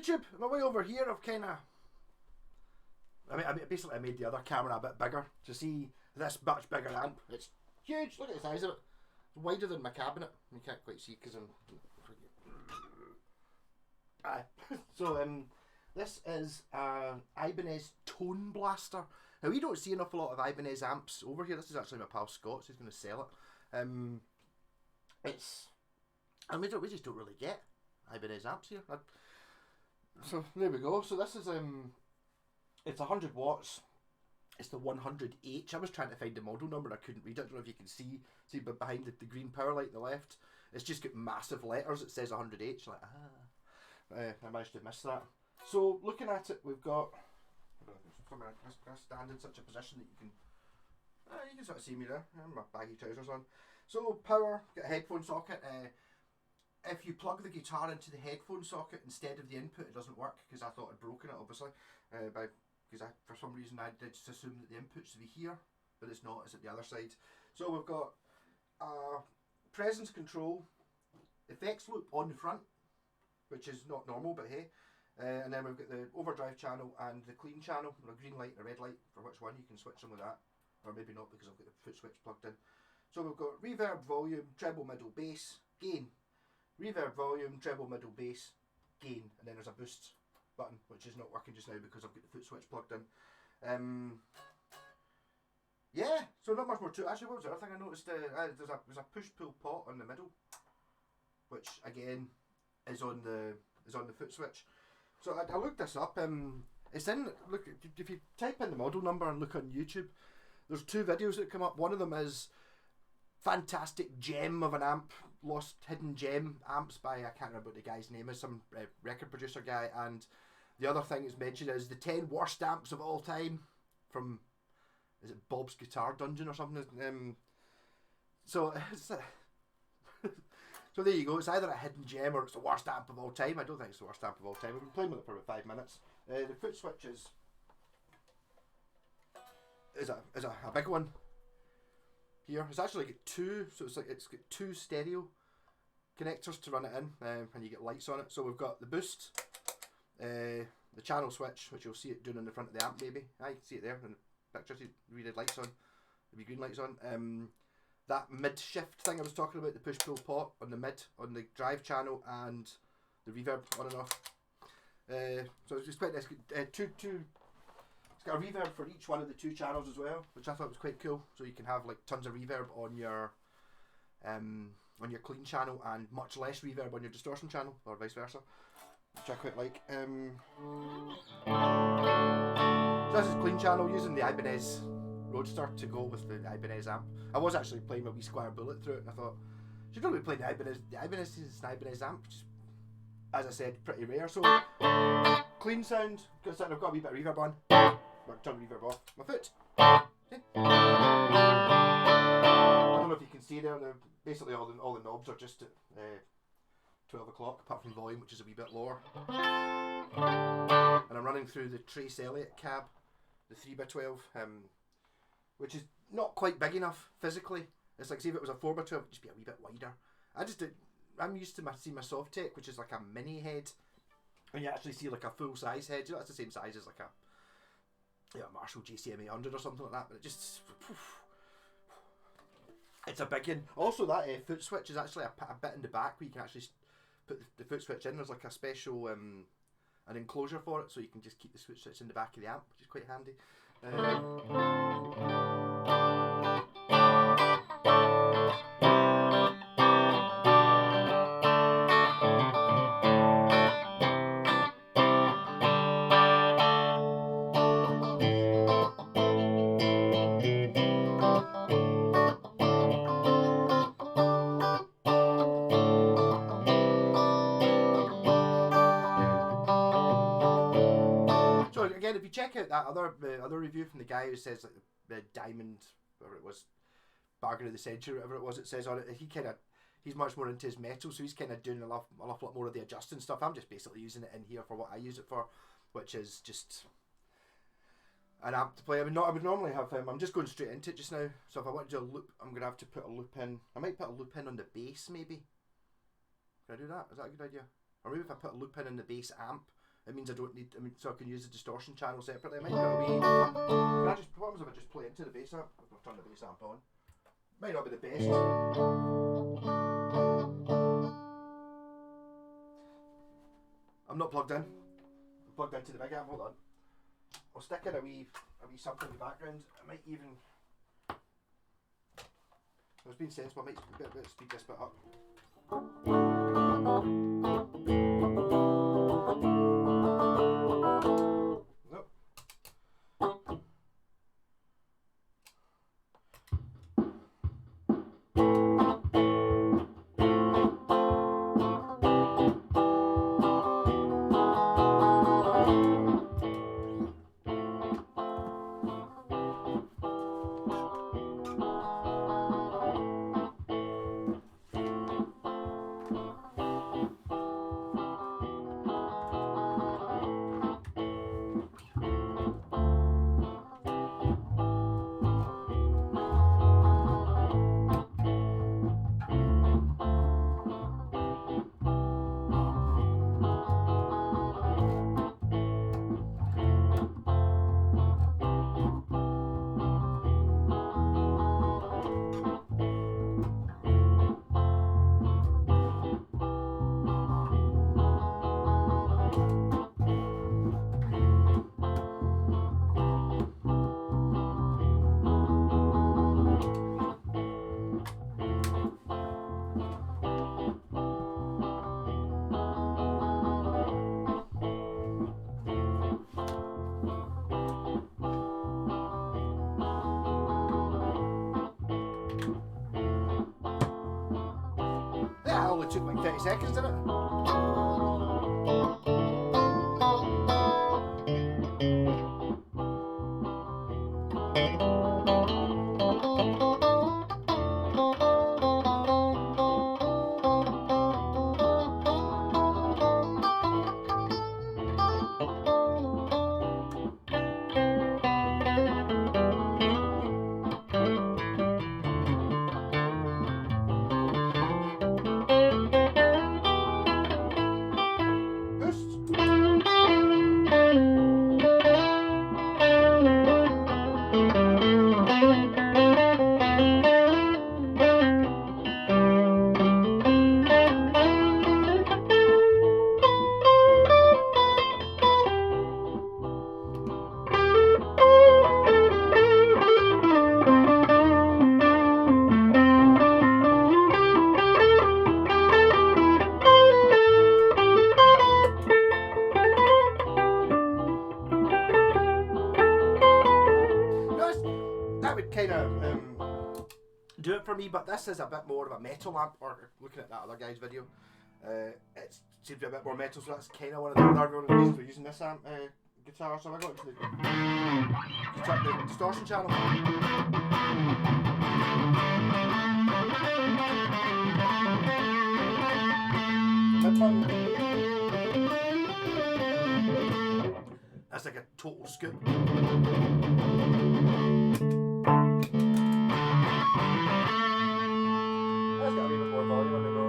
YouTube, on my way over here, I've kind of... basically I made the other camera a bit bigger to see this much bigger amp. It's huge, look at the size of it. It's wider than my cabinet. You can't quite see because I'm... So this is an Ibanez toneblaster. Now we don't see an awful lot of Ibanez amps over here. This is actually my pal Scott, so he's going to sell it. We just don't really get Ibanez amps here. So there we go. So this is it's 100 watts. It's the 100H. I was trying to find the model number and I couldn't read it. I don't know if you can see but behind the green power light on the left, it's just got massive letters. It says 100H. Like I managed to miss that. So looking at it, we've got. I stand in such a position that you can sort of see me there. I have my baggy trousers on. So power, got a headphone socket. If you plug the guitar into the headphone socket instead of the input, it doesn't work because I thought I'd broken it, obviously. Because for some reason I did just assume that the input should be here, but it's not. It's at the other side. So we've got presence control, effects loop on the front, which is not normal, but hey. And then we've got the overdrive channel and the clean channel, a green light and a red light for which one. You can switch them with that, or maybe not because I've got the foot switch plugged in. So we've got reverb, volume, treble, middle, bass, gain. Reverb, volume, treble, middle, bass, gain, and then there's a boost button, which is not working just now because I've got the foot switch plugged in. Yeah, so not much more to it. Actually, what was the other thing I noticed? There's a push-pull pot on the middle, which again is on the foot switch. So I looked this up. It's in. Look, if you type in the model number and look on YouTube, there's two videos that come up. One of them is fantastic gem of an amp, lost hidden gem amps by, I can't remember what the guy's name is, some record producer guy, and the other thing it's mentioned is the 10 worst amps of all time from, is it Bob's Guitar Dungeon or something? So so there you go. It's either a hidden gem or it's the worst amp of all time. I don't think it's the worst amp of all time. We've been playing with it for about 5 minutes. The foot switch is a big one. Here it's actually got two, so it's got two stereo connectors to run it in, and you get lights on it. So we've got the boost, the channel switch, which you'll see it doing in the front of the amp. Maybe I can see it there in the picture. See the red lights on, the green lights on. That mid shift thing I was talking about, the push pull pot on the mid, on the drive channel, and the reverb on and off. So it's quite nice. It's got a reverb for each one of the two channels as well, which I thought was quite cool. So you can have like tons of reverb on your clean channel and much less reverb on your distortion channel, or vice versa, which I quite like. So this is clean channel using the Ibanez Roadster to go with the Ibanez amp. I was actually playing my wee Squire Bullet through it, and I thought, should really be playing the Ibanez. The Ibanez is an Ibanez amp, which is, as I said, pretty rare. So clean sound, because I've got a wee bit of reverb on. Turn the reverb off. My foot. See? I don't know if you can see there. Basically, all the knobs are just at 12 o'clock, apart from volume, which is a wee bit lower. And I'm running through the Trace Elliott cab, the 3x12, which is not quite big enough physically. It's like, see if it was a 4x12, it'd just be a wee bit wider. I'm used to see my Softtech, which is like a mini head, and you actually see like a full size head. You know, that's the same size as like a Marshall GCM 800 or something like that, but it just, it's a big one. Also, that foot switch is actually a bit in the back where you can actually put the foot switch in. There's like a special an enclosure for it, so you can just keep the foot switch in the back of the amp, which is quite handy. So again, if you check out that other review from the guy who says like the diamond, whatever it was, bargain of the century, whatever it was, it says on it, he's much more into his metal, so he's kind of doing an awful lot more of the adjusting stuff. I'm just basically using it in here for what I use it for, which is just an amp to play. I would normally have I'm just going straight into it just now. So if I want to do a loop, I'm gonna have to put a loop in. I might put a loop in on the bass, maybe. Can I do that? Is that a good idea? Or maybe if I put a loop in the bass amp, it means I don't need. So I can use the distortion channel separately. I might put a wee. Can I just? What happens if I just play into the bass amp? If I've turned the bass amp on, might not be the best. I'm not plugged in. I'm plugged into the big amp. Hold on. I'll stick in a wee something in the background. I might even. I was being sensible. I might speed this bit up. Nope. That only took like 30 seconds, didn't it? Do it for me, but this is a bit more of a metal amp, or looking at that other guy's video, it seems to be a bit more metal, so that's kind of one of the other reasons for using this amp guitar. So I got into the distortion channel. That's like a total scoop. That's got a wee bit more volume on the go.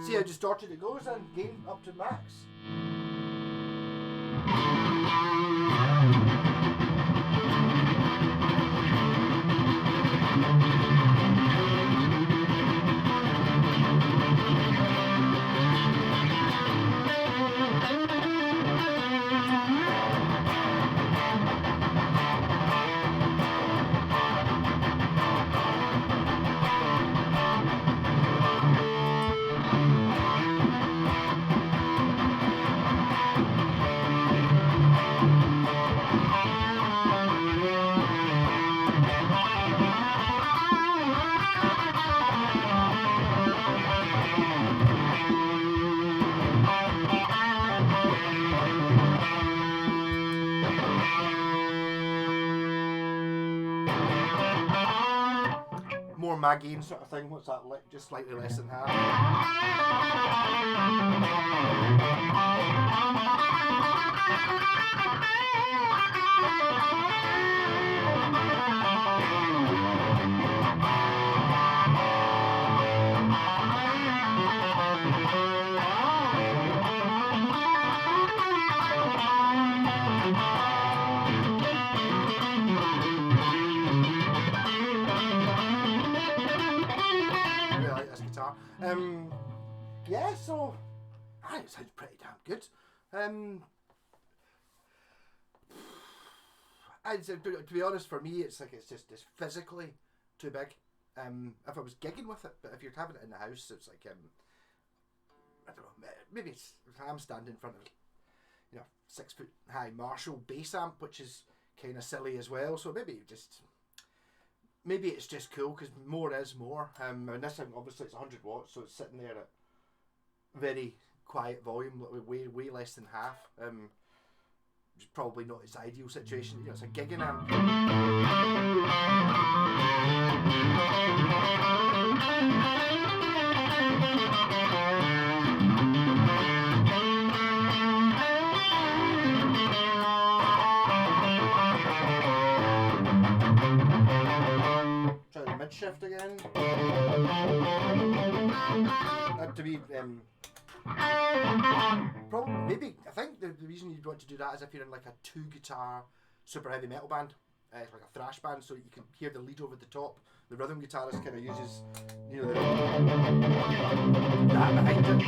See how distorted it goes and gain up to max. More Maggie sort of thing. What's that? Just slightly less than half. Yeah, so it sounds pretty damn good. To be honest, for me, it's physically too big. If I was gigging with it, but if you're having it in the house, it's like I don't know. Maybe I'm standing in front of 6 foot high Marshall bass amp, which is kind of silly as well. So maybe it's just cool because more is more. And this thing obviously it's 100 watts, so it's sitting there at very quiet volume, way less than half. It's probably not its ideal situation. It's a gigging amp. Try the mid shift again. To be probably, maybe, I think the reason you'd want to do that is if you're in like a 2 guitar super heavy metal band, like a thrash band, so you can hear the lead over the top. The rhythm guitarist kind of uses, that behind it.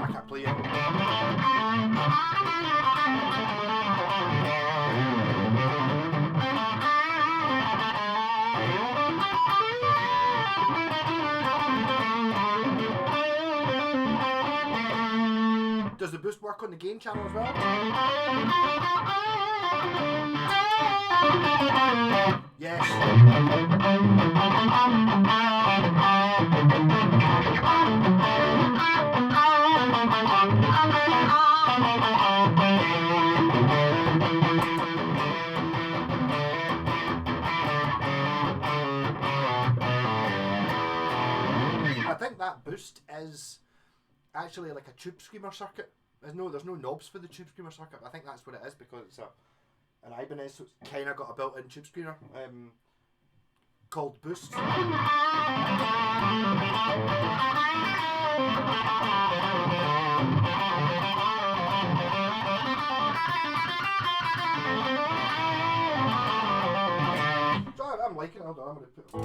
I can't play it. Does the boost work on the gain channel as well? Yes. I think that boost is actually like a tube screamer circuit. There's no knobs for the tube screamer circuit. I think that's what it is because it's an Ibanez, so it's kind of got a built-in tube screamer called Boost. So I'm liking it. Hold on, I'm going to put it.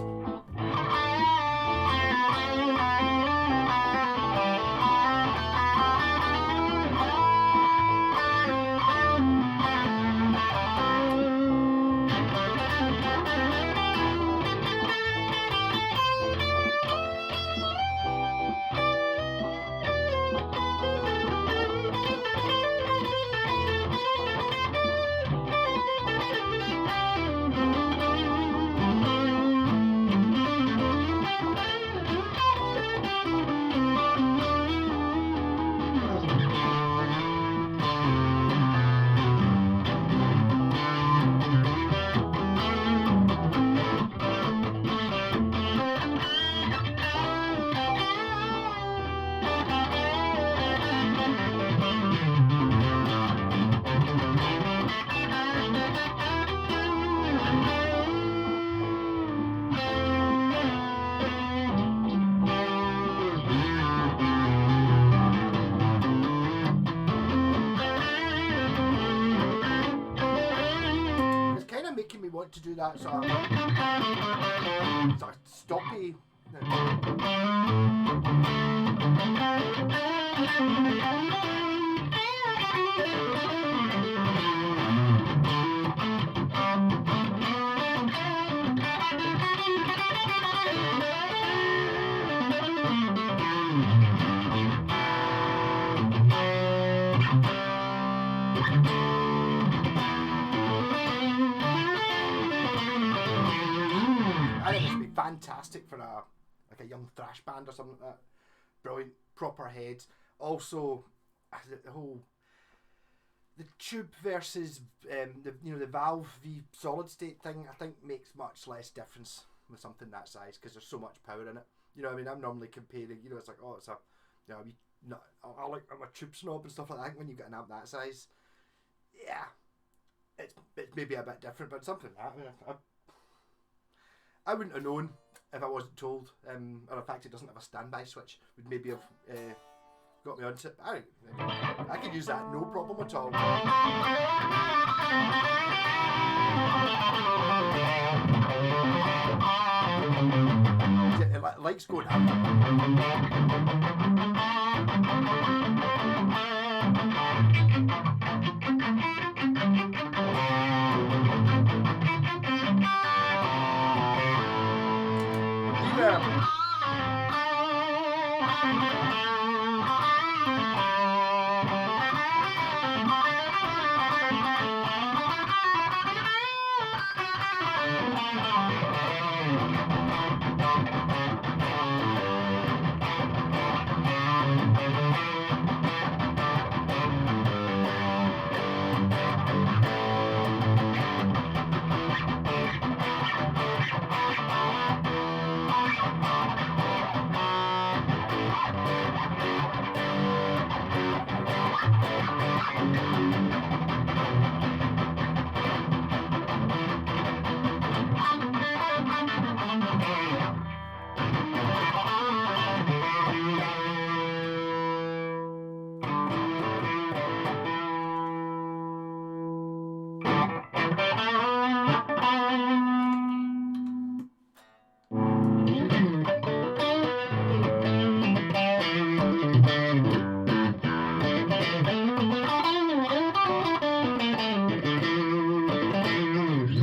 to do that sort of stoppy. I think this would be fantastic for a young thrash band or something like that. Brilliant, proper heads. Also, the tube versus the valve v solid state thing, I think makes much less difference with something that size because there's so much power in it. You know what I mean? I'm normally comparing. It's like, oh, it's a I'm a tube snob and stuff like that. I think when you get an amp that size, yeah, it's maybe a bit different, but something like that. I mean, I wouldn't have known if I wasn't told, or in fact it doesn't have a standby switch, would maybe have got me onto it. I could use that no problem at all. It likes going up.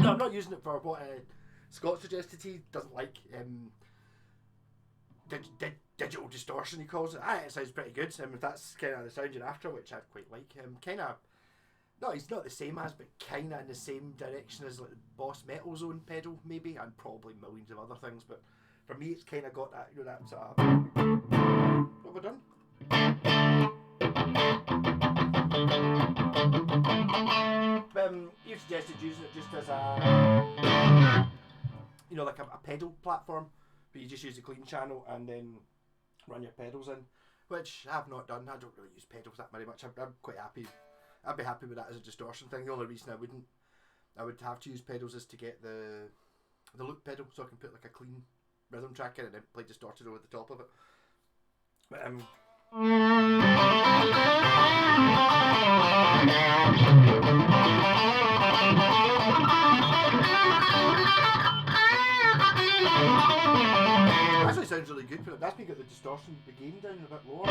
I'm not using it for what Scott suggested. He doesn't like digital distortion, he calls it. It sounds pretty good. If that's kind of the sound you're after, which I quite like. Kind of, no, he's not the same as, but kind of in the same direction as like the Boss Metal Zone pedal, maybe, and probably millions of other things. But for me, it's kind of got that, that sort of. What have I done? You suggested using it just as a, like a pedal platform, but you just use the clean channel and then run your pedals in, which I've not done. I don't really use pedals that very much. I'm quite happy. I'd be happy with that as a distortion thing. The only reason I would have to use pedals is to get the loop pedal, so I can put like a clean rhythm track in and then play distorted over the top of it. But actually sounds really good, but that's me got the distortion, the gain down a bit lower.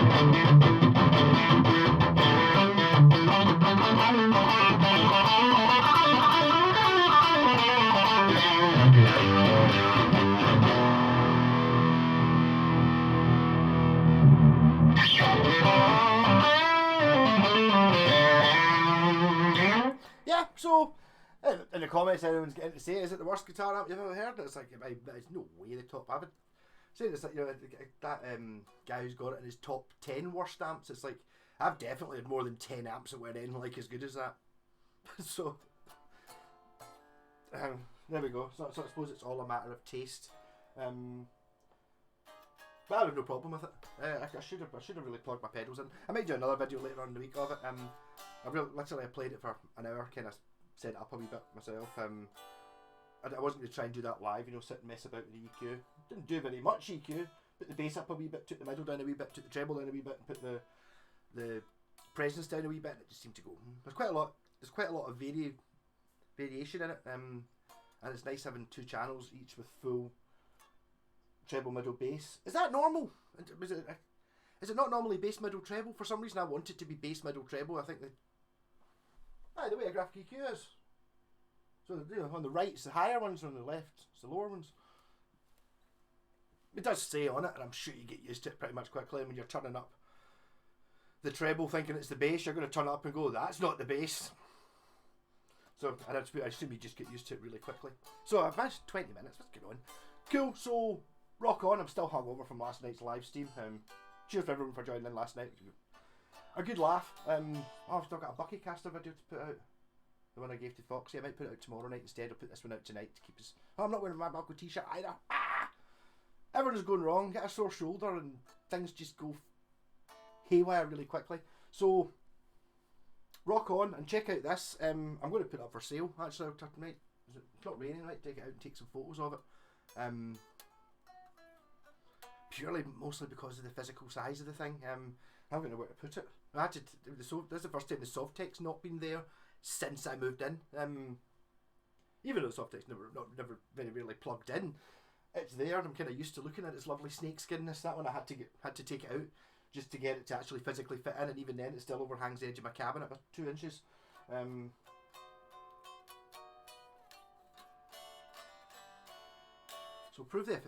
Yeah, so in the comments everyone's getting to say, is it the worst guitar amp you've ever heard? It's like, there's no way the top. I would say it's like, that guy who's got it in his top 10 worst amps. It's like, I've definitely had more than 10 amps that were anything like as good as that. So there we go. So I suppose it's all a matter of taste. But I have no problem with it. I should have really plugged my pedals in. I might do another video later on in the week of it. I played it for an hour, kind of set it up a wee bit myself. I wasn't going to try and do that live, sit and mess about with the EQ. Didn't do very much EQ. Put the bass up a wee bit, took the middle down a wee bit, took the treble down a wee bit, and put the presence down a wee bit. And it just seemed to go. There's quite a lot of variation in it. and it's nice having 2 channels each with full treble, middle, bass. Is that normal? Is it not normally bass, middle, treble? For some reason I want it to be bass, middle, treble. I think the way a graphic EQ is. So on the right it's the higher ones, on the left it's the lower ones. It does say on it, and I'm sure you get used to it pretty much quickly. When you're turning up the treble thinking it's the bass, you're going to turn up and go, that's not the bass. So I assume you just get used to it really quickly. So I've managed 20 minutes, let's get on. Cool, so rock on. I'm still hungover from last night's live stream. Cheers for everyone for joining in last night. A good laugh. I've still got a Buckycaster video to put out. The one I gave to Foxy. I might put it out tomorrow night instead. I'll put this one out tonight to keep us... Oh, I'm not wearing my Malko t-shirt either. Ah! Everything's going wrong. Get a sore shoulder and things just go haywire really quickly. So rock on and check out this. I'm going to put it up for sale actually tonight. It's not raining, right? Take it out and take some photos of it. Purely mostly because of the physical size of the thing. I don't know where to put it. This is the first time the Softex not been there since I moved in. Even though the Softex never very rarely plugged in, it's there. I'm kind of used to looking at its lovely snake skinness. That one I had to take it out just to get it to actually physically fit in, and even then it still overhangs the edge of my cabinet by 2 inches. So prove the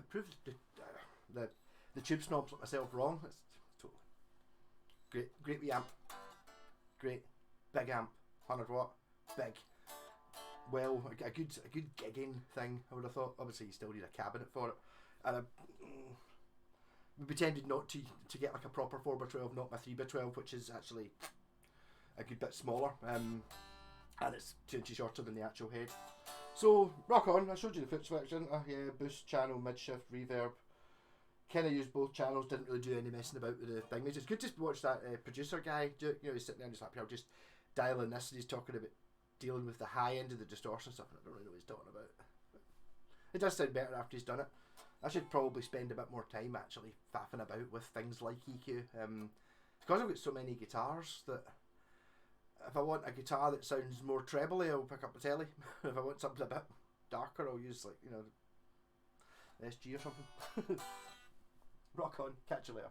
tube snobs like myself wrong. It's totally great wee amp, great big amp, 100 watt, big. Well, a good gigging thing. I would have thought. Obviously, you still need a cabinet for it, and we pretended not to get like a proper 4x12, not my 3x12, which is actually a good bit smaller, and it's 2 inches shorter than the actual head. So rock on. I showed you the foot selection. Yeah, boost channel, mid shift, reverb. Kind of used both channels. Didn't really do any messing about with the thing. It's good to watch that producer guy do. You know, he's sitting there and just like, I'll just dial in this, and he's talking about dealing with the high end of the distortion stuff, and I don't really know what he's talking about. But it does sound better after he's done it. I should probably spend a bit more time actually faffing about with things like EQ. Because I've got so many guitars that if I want a guitar that sounds more trebly, I'll pick up the telly. If I want something a bit darker, I'll use like, you know, SG or something. Rock on, catch you later.